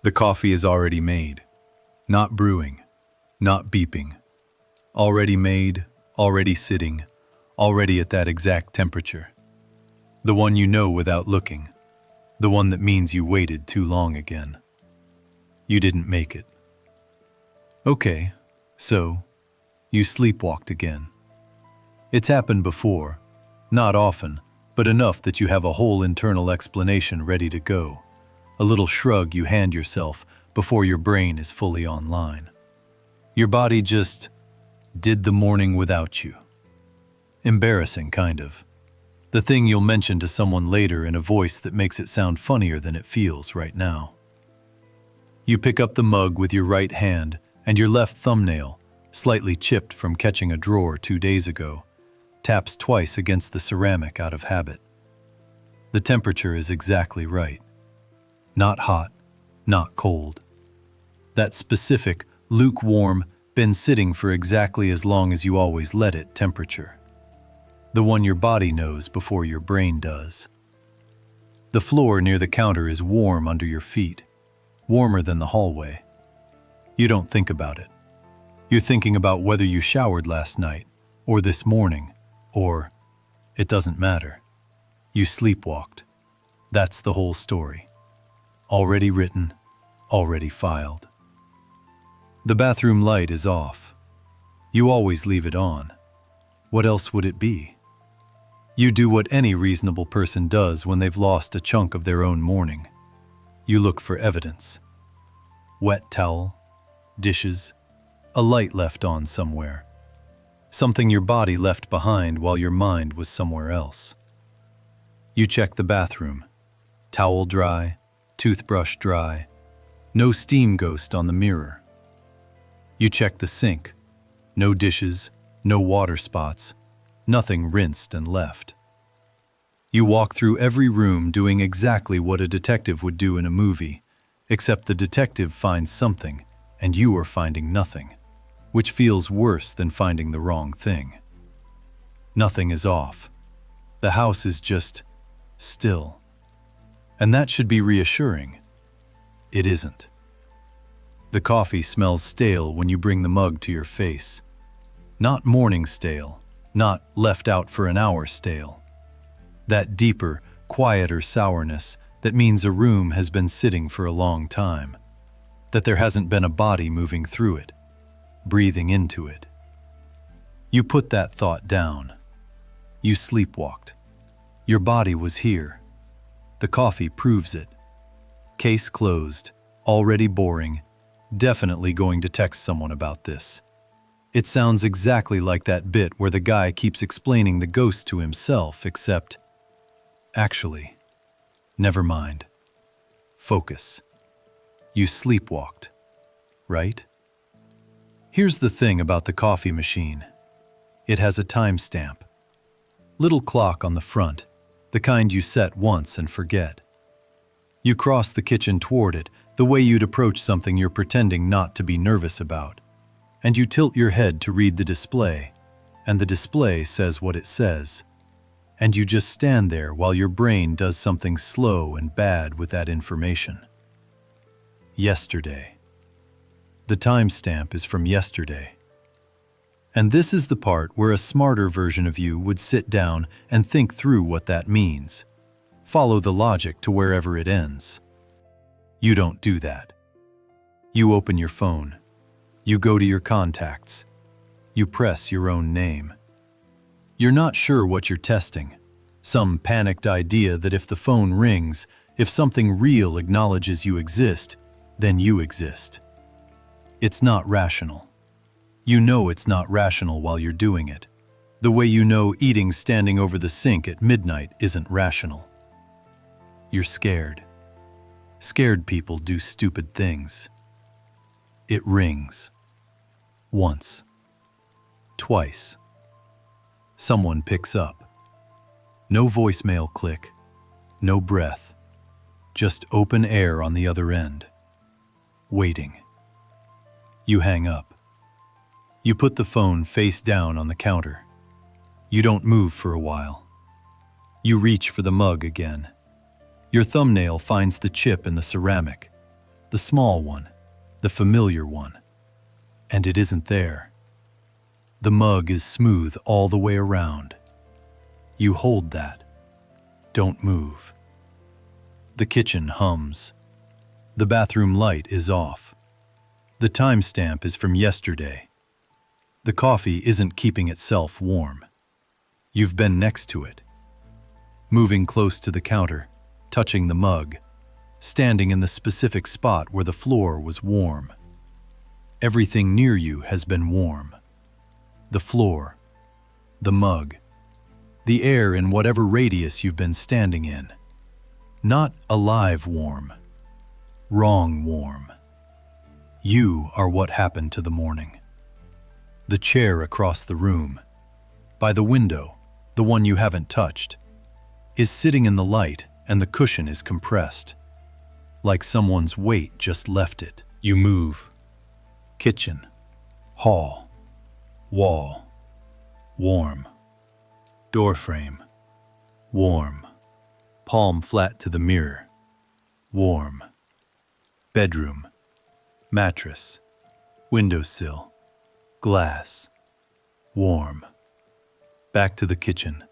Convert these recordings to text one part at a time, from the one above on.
The coffee is already made, not brewing, not beeping. Already made, already sitting, already at that exact temperature. The one you know without looking, the one that means you waited too long again. You didn't make it. Okay, so you sleepwalked again. It's happened before, not often, but enough that you have a whole internal explanation ready to go. A little shrug you hand yourself before your brain is fully online. Your body just did the morning without you. Embarrassing, kind of. The thing you'll mention to someone later in a voice that makes it sound funnier than it feels right now. You pick up the mug with your right hand, and your left thumbnail, slightly chipped from catching a drawer 2 days ago, taps twice against the ceramic out of habit. The temperature is exactly right. Not hot, not cold. That specific, lukewarm, been sitting for exactly as long as you always let it temperature. The one your body knows before your brain does. The floor near the counter is warm under your feet, warmer than the hallway. You don't think about it. You're thinking about whether you showered last night, or this morning, or it doesn't matter. You sleepwalked. That's the whole story. Already written, already filed. The bathroom light is off. You always leave it on. What else would it be? You do what any reasonable person does when they've lost a chunk of their own morning. You look for evidence. Wet towel, dishes, a light left on somewhere. Something your body left behind while your mind was somewhere else. You check the bathroom. Towel dry, toothbrush dry, no steam ghost on the mirror. You check the sink. No dishes, no water spots, nothing rinsed and left. You walk through every room doing exactly what a detective would do in a movie, except the detective finds something and you are finding nothing, which feels worse than finding the wrong thing. Nothing is off. The house is just still. And that should be reassuring. It isn't. The coffee smells stale when you bring the mug to your face. Not morning stale, not left out for an hour stale. That deeper, quieter sourness that means a room has been sitting for a long time, that there hasn't been a body moving through it, breathing into it. You put that thought down. You sleepwalked. Your body was here. The coffee proves it. Case closed, already boring, definitely going to text someone about this. It sounds exactly like that bit where the guy keeps explaining the ghost to himself, except, actually, never mind. Focus. You sleepwalked, right? Here's the thing about the coffee machine. It has a timestamp. Little clock on the front, the kind you set once and forget. You cross the kitchen toward it, the way you'd approach something you're pretending not to be nervous about. And you tilt your head to read the display, and the display says what it says. And you just stand there while your brain does something slow and bad with that information. Yesterday. The timestamp is from yesterday. And this is the part where a smarter version of you would sit down and think through what that means. Follow the logic to wherever it ends. You don't do that. You open your phone. You go to your contacts. You press your own name. You're not sure what you're testing. Some panicked idea that if the phone rings, if something real acknowledges you exist, then you exist. It's not rational. You know it's not rational while you're doing it. The way you know eating standing over the sink at midnight isn't rational. You're scared. Scared people do stupid things. It rings. Once. Twice. Someone picks up. No voicemail click. No breath. Just open air on the other end. Waiting. You hang up. You put the phone face down on the counter. You don't move for a while. You reach for the mug again. Your thumbnail finds the chip in the ceramic. the small one, the familiar one. And it isn't there. The mug is smooth all the way around. You hold that. Don't move. The kitchen hums. The bathroom light is off. The timestamp is from yesterday. The coffee isn't keeping itself warm. You've been next to it. Moving close to the counter, touching the mug, standing in the specific spot where the floor was warm. Everything near you has been warm. The floor, the mug, the air in whatever radius you've been standing in. Not alive warm, wrong warm. You are what happened to the morning. The chair across the room, by the window, the one you haven't touched, is sitting in the light and the cushion is compressed, like someone's weight just left it. You move. Kitchen, hall, wall, warm. Door frame, warm. Palm flat to the mirror, warm. Bedroom, mattress, windowsill, glass, warm. Back to the kitchen.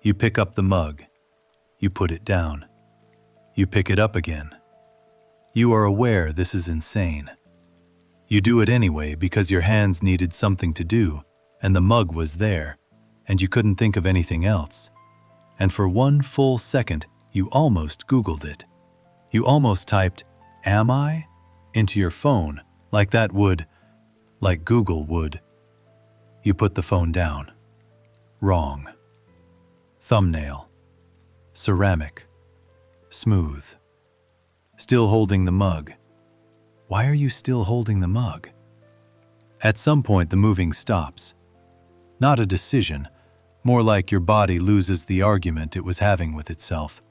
You pick up the mug. You put it down. You pick it up again. You are aware this is insane. You do it anyway because your hands needed something to do, and the mug was there, and you couldn't think of anything else. And for one full second, you almost Googled it. You almost typed, "Am I?" into your phone, like Google would. You put the phone down. Wrong. Thumbnail. Ceramic. Smooth. Still holding the mug. Why are you still holding the mug? At some point, the moving stops. Not a decision, more like your body loses the argument it was having with itself.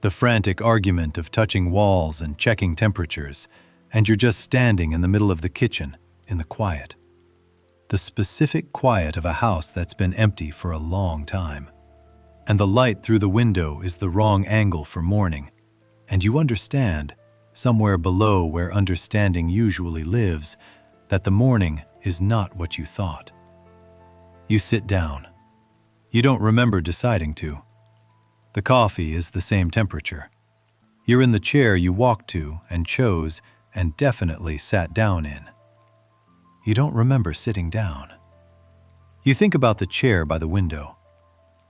The frantic argument of touching walls and checking temperatures, and you're just standing in the middle of the kitchen, in the quiet. The specific quiet of a house that's been empty for a long time. And the light through the window is the wrong angle for morning, and you understand, somewhere below where understanding usually lives, that the morning is not what you thought. You sit down. You don't remember deciding to. The coffee is the same temperature. You're in the chair you walked to and chose and definitely sat down in. You don't remember sitting down. You think about the chair by the window,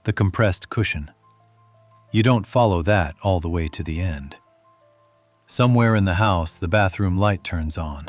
the compressed cushion. You don't follow that all the way to the end. Somewhere in the house, the bathroom light turns on.